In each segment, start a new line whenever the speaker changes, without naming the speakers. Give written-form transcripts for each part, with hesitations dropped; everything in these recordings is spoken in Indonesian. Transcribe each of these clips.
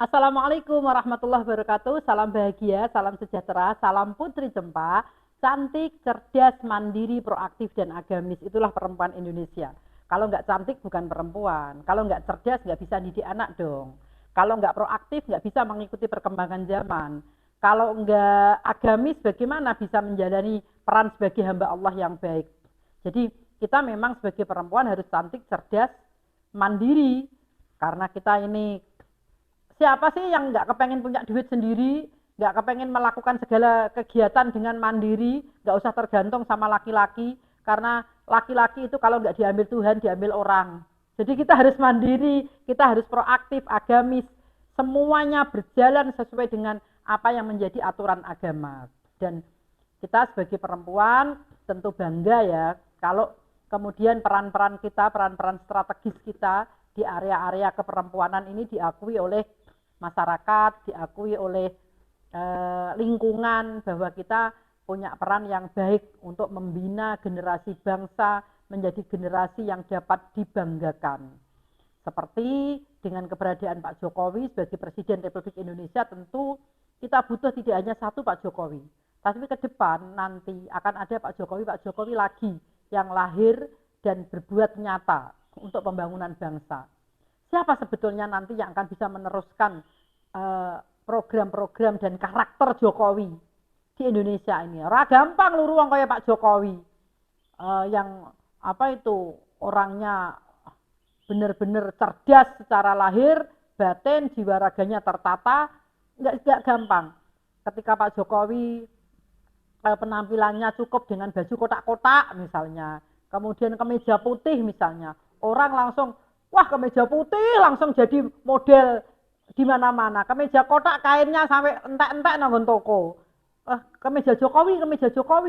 Assalamualaikum warahmatullahi wabarakatuh. Salam bahagia, salam sejahtera, salam putri Cempa. Cantik, cerdas, mandiri, proaktif, dan agamis. Itulah perempuan Indonesia. Kalau nggak cantik bukan perempuan. Kalau nggak cerdas nggak bisa didik anak dong. Kalau nggak proaktif nggak bisa mengikuti perkembangan zaman. Kalau nggak agamis bagaimana bisa menjalani peran sebagai hamba Allah yang baik. Jadi kita memang sebagai perempuan harus cantik, cerdas, mandiri. Karena kita ini siapa sih yang nggak kepengen punya duit sendiri, nggak kepengen melakukan segala kegiatan dengan mandiri, nggak usah tergantung sama laki-laki, karena laki-laki itu kalau nggak diambil Tuhan, diambil orang. Jadi kita harus mandiri, kita harus proaktif, agamis, semuanya berjalan sesuai dengan apa yang menjadi aturan agama. Dan kita sebagai perempuan tentu bangga ya, kalau kemudian peran-peran kita, peran-peran strategis kita di area-area keperempuanan ini diakui oleh masyarakat, diakui oleh lingkungan bahwa kita punya peran yang baik untuk membina generasi bangsa menjadi generasi yang dapat dibanggakan. Seperti dengan keberadaan Pak Jokowi sebagai Presiden Republik Indonesia, tentu kita butuh tidak hanya satu Pak Jokowi, tapi ke depan nanti akan ada Pak Jokowi lagi yang lahir dan berbuat nyata untuk pembangunan bangsa. Siapa sebetulnya nanti yang akan bisa meneruskan program-program dan karakter Jokowi di Indonesia ini? Ora gampang lu ruang kayak Pak Jokowi yang apa itu orangnya benar-benar cerdas secara lahir, batin, jiwa raganya tertata, nggak gampang. Ketika Pak Jokowi penampilannya cukup dengan baju kotak-kotak misalnya, kemudian kemeja putih misalnya, orang langsung wah kemeja putih langsung jadi model di mana-mana. Kemeja kotak kainnya sampai entek-entek nanggon toko. Kemeja Jokowi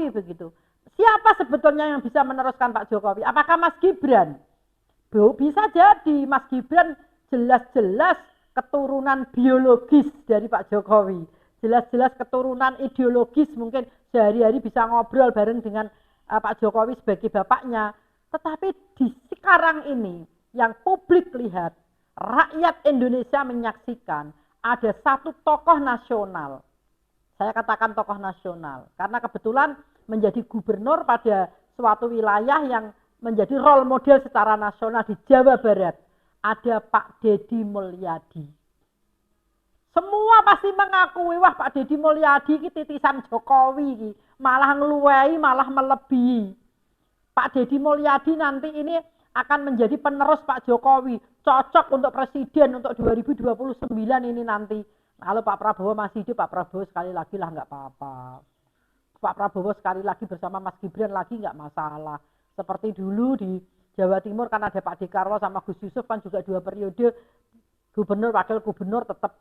begitu. Siapa sebetulnya yang bisa meneruskan Pak Jokowi? Apakah Mas Gibran? Bisa jadi Mas Gibran jelas-jelas keturunan biologis dari Pak Jokowi. Jelas-jelas keturunan ideologis, mungkin sehari-hari bisa ngobrol bareng dengan Pak Jokowi sebagai bapaknya. Tetapi di sekarang ini yang publik lihat, rakyat Indonesia menyaksikan ada satu tokoh nasional. Saya katakan tokoh nasional karena kebetulan menjadi gubernur pada suatu wilayah yang menjadi role model secara nasional di Jawa Barat. Ada Pak Deddy Mulyadi. Semua pasti mengakui, wah Pak Deddy Mulyadi ini titisan Jokowi, malah ngeluwei, malah melebihi. Pak Deddy Mulyadi nanti ini akan menjadi penerus Pak Jokowi, cocok untuk presiden untuk 2029 ini nanti. Kalau Pak Prabowo masih hidup, Pak Prabowo sekali lagi lah nggak apa-apa. Pak Prabowo sekali lagi bersama Mas Gibran lagi nggak masalah. Seperti dulu di Jawa Timur kan ada Pak Dekarwo sama Gus Yusuf kan juga 2 periode gubernur, wakil gubernur tetap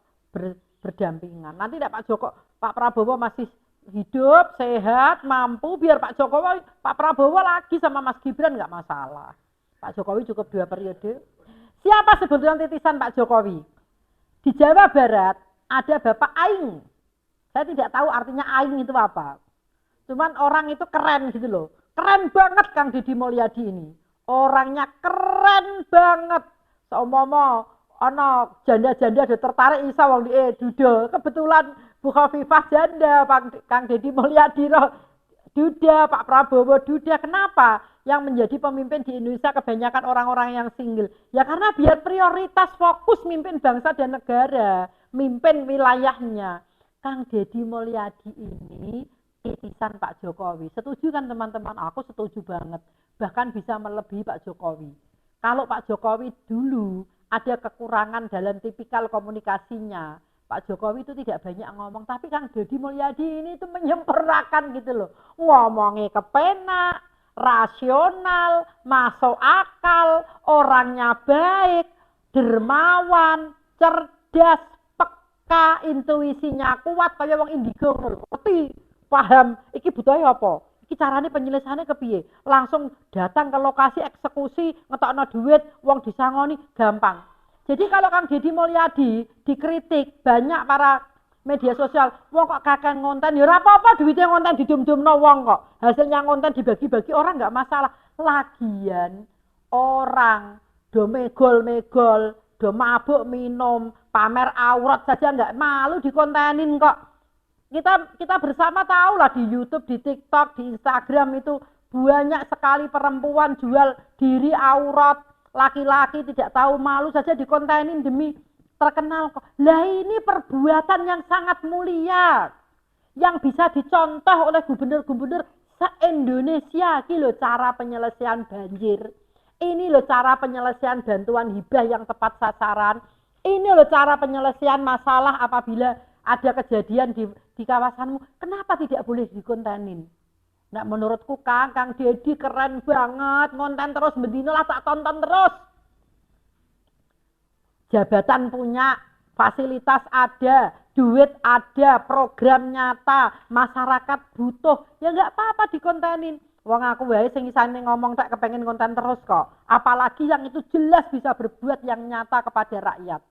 berdampingan. Nanti Pak Prabowo masih hidup, sehat, mampu, biar Pak Prabowo lagi sama Mas Gibran nggak masalah. Pak Jokowi cukup 2 periode. Siapa sebetulnya titisan Pak Jokowi? Di Jawa Barat ada Bapak Aing. Saya tidak tahu artinya Aing itu apa. Cuman orang itu keren gitu loh. Keren banget Kang Deddy Mulyadi ini. Orangnya keren banget. Seumpama ana janda-janda ada tertarik isa wong duda. Kebetulan Bu Khofifah janda, Kang Deddy Mulyadi duda, Pak Prabowo duda. Kenapa? Yang menjadi pemimpin di Indonesia kebanyakan orang-orang yang single. Ya karena biar prioritas fokus mimpin bangsa dan negara, mimpin wilayahnya. Kang Deddy Mulyadi ini titisan Pak Jokowi. Setuju kan teman-teman? Aku setuju banget. Bahkan bisa melebihi Pak Jokowi. Kalau Pak Jokowi dulu ada kekurangan dalam tipikal komunikasinya, Pak Jokowi itu tidak banyak ngomong, tapi Kang Deddy Mulyadi ini itu menyempurnakan gitu loh. Ngomongnya kepenak, rasional, masuk akal, orangnya baik, dermawan, cerdas, peka, intuisinya kuat kayak wong indigo ngerti, paham iki butuhnya apa? Iki carane penyelesaiannya kepiye? Langsung datang ke lokasi eksekusi, ngetokno duit, wong disangoni gampang. Jadi kalau Kang Deddy Mulyadi dikritik banyak para media sosial, wong kok kakek ngonten, ya apa-apa duitnya ngonten didum-dumno wong kok. Hasilnya ngonten dibagi-bagi orang nggak masalah. Lagian orang do megol-megol, do mabuk minum, pamer aurat saja nggak malu dikontenin kok. Kita bersama tahu lah di YouTube, di TikTok, di Instagram itu banyak sekali perempuan jual diri aurat, laki-laki tidak tahu malu saja dikontenin demi terkenal kok. Lah ini perbuatan yang sangat mulia, yang bisa dicontoh oleh gubernur-gubernur se-Indonesia. Ini loh cara penyelesaian banjir. Ini loh cara penyelesaian bantuan hibah yang tepat sasaran. Ini loh cara penyelesaian masalah apabila ada kejadian di kawasanmu. Kenapa tidak boleh dikontenin? Nah, menurutku Kang Deddy keren banget. Konten terus, bendino lah tak tonton terus. Jabatan punya, fasilitas ada, duit ada, program nyata, masyarakat butuh. Ya nggak apa-apa dikontenin. Wong aku wae sing isane ngomong tak kepengen konten terus kok. Apalagi yang itu jelas bisa berbuat yang nyata kepada rakyat.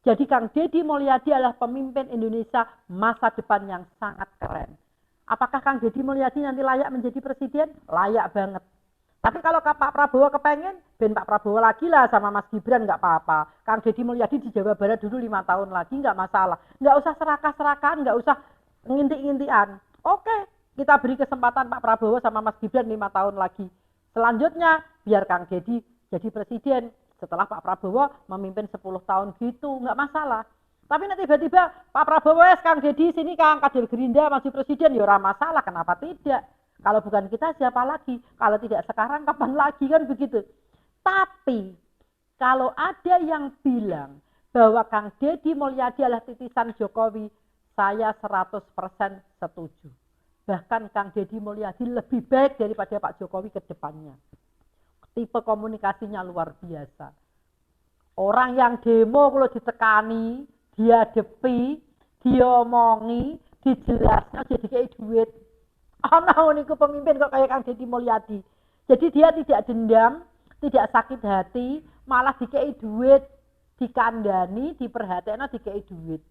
Jadi Kang Deddy Mulyadi adalah pemimpin Indonesia masa depan yang sangat keren. Apakah Kang Deddy Mulyadi nanti layak menjadi presiden? Layak banget. Tapi kalau Pak Prabowo kepengen, ben Pak Prabowo lagi lah sama Mas Gibran nggak apa-apa. Kang Deddy Mulyadi di Jawa Barat dulu 5 tahun lagi nggak masalah. Nggak usah serakah-serakahan, nggak usah nginti-ngintian. Oke, kita beri kesempatan Pak Prabowo sama Mas Gibran 5 tahun lagi. Selanjutnya biar Kang Deddy jadi presiden. Setelah Pak Prabowo memimpin 10 tahun gitu, nggak masalah. Tapi nanti tiba-tiba Pak Prabowo Kang Deddy sini Kang kader Gerindra masih presiden, ya ora masalah, kenapa tidak? Kalau bukan kita siapa lagi? Kalau tidak sekarang kapan lagi kan begitu. Tapi kalau ada yang bilang bahwa Kang Deddy Mulyadi adalah titisan Jokowi, saya 100% setuju. Bahkan Kang Deddy Mulyadi lebih baik daripada Pak Jokowi ke depannya. Tipe komunikasinya luar biasa. Orang yang demo kalau ditekani, dihadapi, diomongi, dijelaskan jadi kayak duit. Niku pemimpin kok kayak Kang Deddy Mulyadi. Jadi dia tidak dendam, tidak sakit hati, malah dikei duit, dikandani, diperhatikan, dikei duit.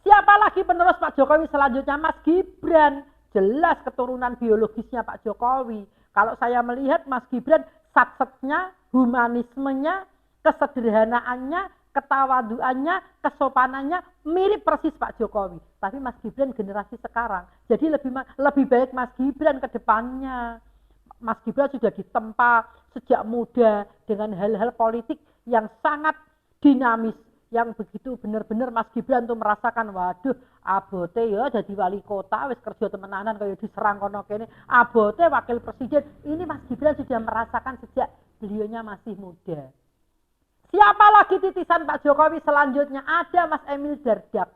Siapa lagi penerus Pak Jokowi selanjutnya? Mas Gibran. Jelas keturunan biologisnya Pak Jokowi. Kalau saya melihat Mas Gibran, satsetnya, humanismenya, kesederhanaannya, ketawaduannya, kesopanannya mirip persis Pak Jokowi. Tapi Mas Gibran generasi sekarang. Jadi lebih baik Mas Gibran ke depannya. Mas Gibran sudah ditempa sejak muda dengan hal-hal politik yang sangat dinamis. Yang begitu benar-benar Mas Gibran tuh merasakan, waduh, abote ya jadi wali kota, wis kerja temenanan kayak diserang kono kene, abote wakil presiden. Ini Mas Gibran sudah merasakan sejak beliaunya masih muda. Siapa lagi titisan Pak Jokowi selanjutnya? Ada Mas Emil Dardak.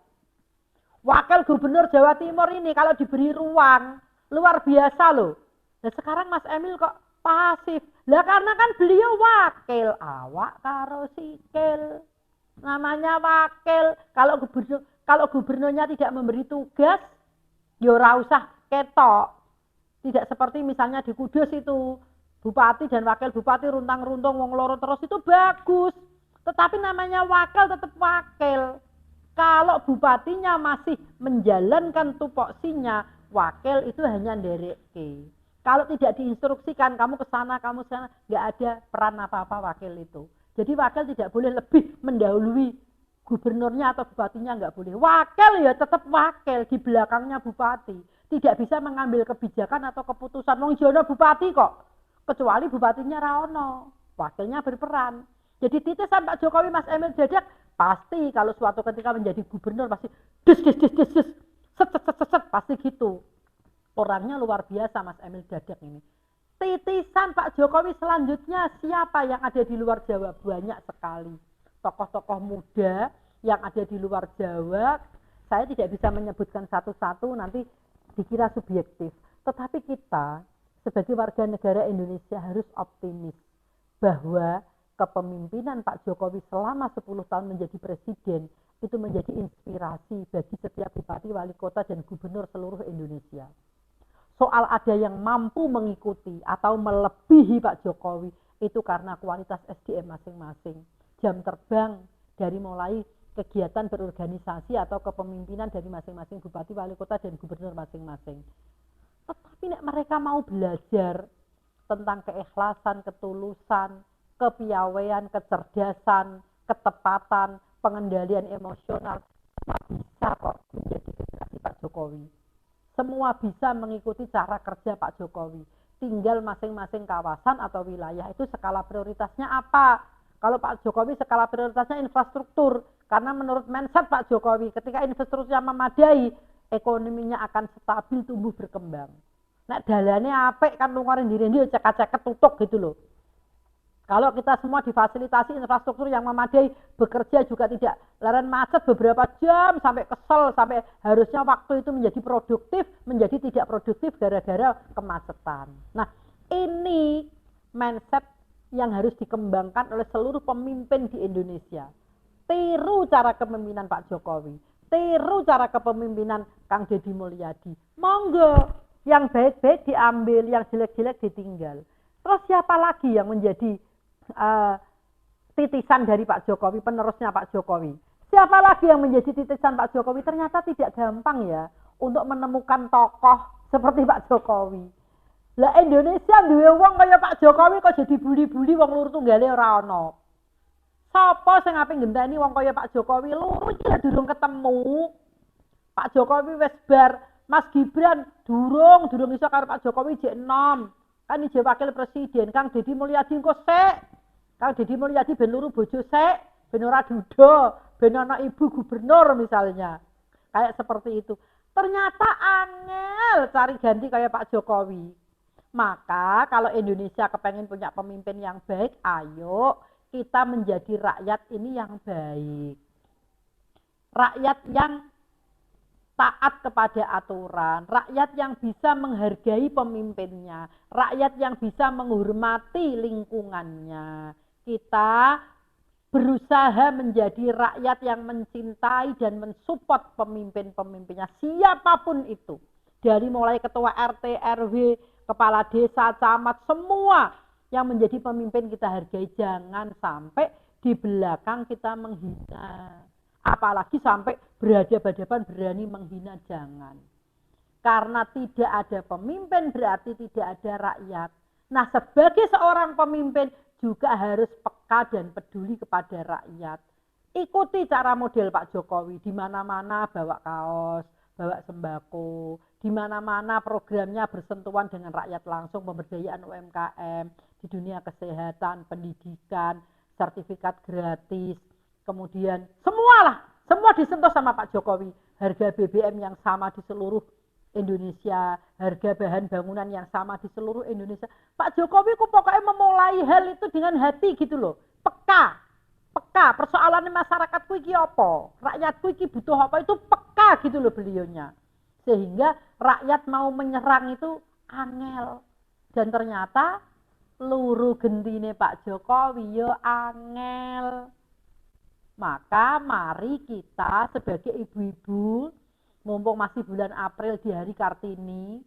Wakil Gubernur Jawa Timur ini kalau diberi ruang, luar biasa loh. Nah sekarang Mas Emil kok pasif? Lah karena kan beliau wakil, awak karo sikil. Namanya wakil. Kalau gubernurnya tidak memberi tugas, ya ora usah ketok. Tidak seperti misalnya di Kudus itu, bupati dan wakil bupati runtang-runtung wong loro terus itu bagus. Tetapi namanya wakil tetap wakil. Kalau bupatinya masih menjalankan tupoksinya, wakil itu hanya ndereke. Kalau tidak diinstruksikan, kamu ke sana, nggak ada peran apa-apa wakil itu. Jadi wakil tidak boleh lebih mendahului gubernurnya atau bupatinya, nggak boleh. Wakil ya tetap wakil di belakangnya bupati. Tidak bisa mengambil kebijakan atau keputusan. Wong jono bupati kok. Kecuali bupatinya Raono. Wakilnya berperan. Jadi titisan Pak Jokowi Mas Emil Dardak pasti kalau suatu ketika menjadi gubernur pasti set, pasti gitu. Orangnya luar biasa Mas Emil Dardak ini. Titisan Pak Jokowi selanjutnya siapa yang ada di luar Jawa? Banyak sekali. Tokoh-tokoh muda yang ada di luar Jawa. Saya tidak bisa menyebutkan satu-satu, nanti dikira subjektif. Tetapi kita sebagai warga negara Indonesia harus optimis bahwa kepemimpinan Pak Jokowi selama 10 tahun menjadi presiden itu menjadi inspirasi bagi setiap bupati, wali kota, dan gubernur seluruh Indonesia. Soal ada yang mampu mengikuti atau melebihi Pak Jokowi itu karena kualitas SDM masing-masing. Jam terbang dari mulai kegiatan berorganisasi atau kepemimpinan dari masing-masing bupati, wali kota, dan gubernur masing-masing. Tetapi mereka mau belajar tentang keikhlasan, ketulusan, kepiawaian, kecerdasan, ketepatan, pengendalian emosional, semua bisa kok menjadi generasi Pak Jokowi. Semua bisa mengikuti cara kerja Pak Jokowi. Tinggal masing-masing kawasan atau wilayah itu skala prioritasnya apa. Kalau Pak Jokowi skala prioritasnya infrastruktur. Karena menurut mindset Pak Jokowi, ketika infrastrukturnya memadai, ekonominya akan stabil, tumbuh, berkembang. Nah, dalane apik kan lungarin diri dia cek-cek tutup gitu loh. Kalau kita semua difasilitasi infrastruktur yang memadai, bekerja juga tidak leren macet beberapa jam sampai kesel, sampai harusnya waktu itu menjadi produktif, menjadi tidak produktif gara-gara kemacetan. Nah, ini mindset yang harus dikembangkan oleh seluruh pemimpin di Indonesia. Tiru cara kepemimpinan Pak Jokowi, tiru cara kepemimpinan Kang Deddy Mulyadi. Monggo, yang baik-baik diambil, yang jelek-jelek ditinggal. Terus siapa lagi yang menjadi titisan dari Pak Jokowi, penerusnya Pak Jokowi? Siapa lagi yang menjadi titisan Pak Jokowi? Ternyata tidak gampang ya untuk menemukan tokoh seperti Pak Jokowi. Lah Indonesia duwe wong kaya Pak Jokowi kok jadi buli-buli wong lur tunggale ora ana. Sapa sing ape ngenteni wong kaya Pak Jokowi? Luru iki lah durung ketemu. Pak Jokowi wis bar, Mas Gibran durung iso karo Pak Jokowi jek enom. Kan ije wakil presiden, Kang Deddy Mulyadi engko sik. Kang Deddy Mulyadi ben luru bojo sik, ben ora duda, ben ana ibu gubernur misalnya. Kayak seperti itu. Ternyata angel cari ganti kayak Pak Jokowi. Maka kalau Indonesia kepengen punya pemimpin yang baik, ayo kita menjadi rakyat ini yang baik. Rakyat yang taat kepada aturan, rakyat yang bisa menghargai pemimpinnya, rakyat yang bisa menghormati lingkungannya. Kita berusaha menjadi rakyat yang mencintai dan mensupport pemimpin-pemimpinnya, siapapun itu. Dari mulai ketua RT, RW, kepala desa, camat, semua yang menjadi pemimpin kita hargai. Jangan sampai di belakang kita menghina. Apalagi sampai berhadapan-hadapan berani menghina, jangan. Karena tidak ada pemimpin berarti tidak ada rakyat. Nah, sebagai seorang pemimpin juga harus peka dan peduli kepada rakyat. Ikuti cara model Pak Jokowi, di mana-mana bawa kaos, bawa sembako, di mana-mana programnya bersentuhan dengan rakyat langsung, pemberdayaan UMKM, di dunia kesehatan, pendidikan, sertifikat gratis. Kemudian semua disentuh sama Pak Jokowi. Harga BBM yang sama di seluruh Indonesia, harga bahan bangunan yang sama di seluruh Indonesia. Pak Jokowi kok pokoknya memulai hal itu dengan hati gitu loh. Peka. Persoalannya masyarakatku iki apa? Rakyatku iki butuh apa? Itu peka gitu loh beliaunya. Sehingga rakyat mau menyerang itu angel. Dan ternyata luru gendine Pak Jokowi yo angel. Maka mari kita sebagai ibu-ibu, mumpung masih bulan April di hari Kartini,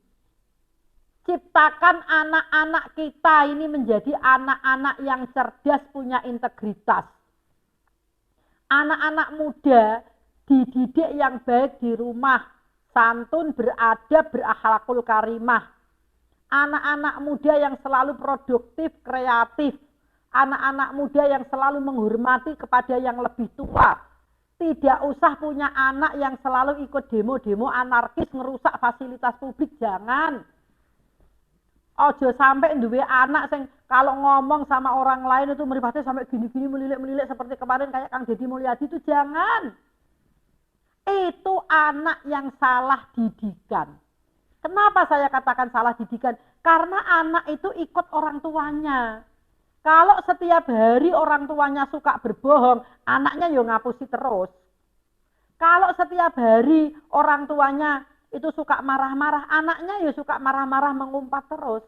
ciptakan anak-anak kita ini menjadi anak-anak yang cerdas, punya integritas. Anak-anak muda dididik yang baik di rumah, santun, beradab, berakhlakul karimah. Anak-anak muda yang selalu produktif, kreatif. Anak-anak muda yang selalu menghormati kepada yang lebih tua. Tidak usah punya anak yang selalu ikut demo-demo anarkis, ngerusak fasilitas publik, jangan. Ojo sampai duwe anak sing kalau ngomong sama orang lain itu meribatnya sampai gini-gini melilik-melilik seperti kemarin kayak Kang Deddy Mulyadi, itu jangan. Itu anak yang salah didikan. Kenapa saya katakan salah didikan? Karena anak itu ikut orang tuanya. Kalau setiap hari orang tuanya suka berbohong, anaknya yo ngapusi terus. Kalau setiap hari orang tuanya itu suka marah-marah, anaknya yo suka marah-marah mengumpat terus.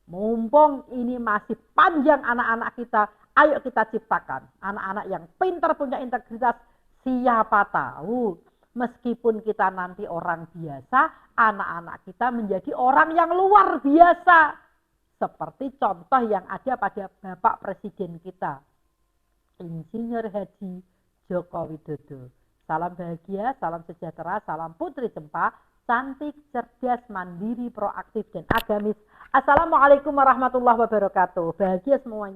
Mumpung ini masih panjang anak-anak kita, ayo kita ciptakan anak-anak yang pintar, punya integritas. Siapa tahu meskipun kita nanti orang biasa, anak-anak kita menjadi orang yang luar biasa. Seperti contoh yang ada pada Bapak Presiden kita, Insinyur Haji Joko Widodo. Salam bahagia, salam sejahtera, salam putri Cempa, cantik, cerdas, mandiri, proaktif, dan agamis. Assalamualaikum warahmatullahi wabarakatuh. Bahagia semuanya.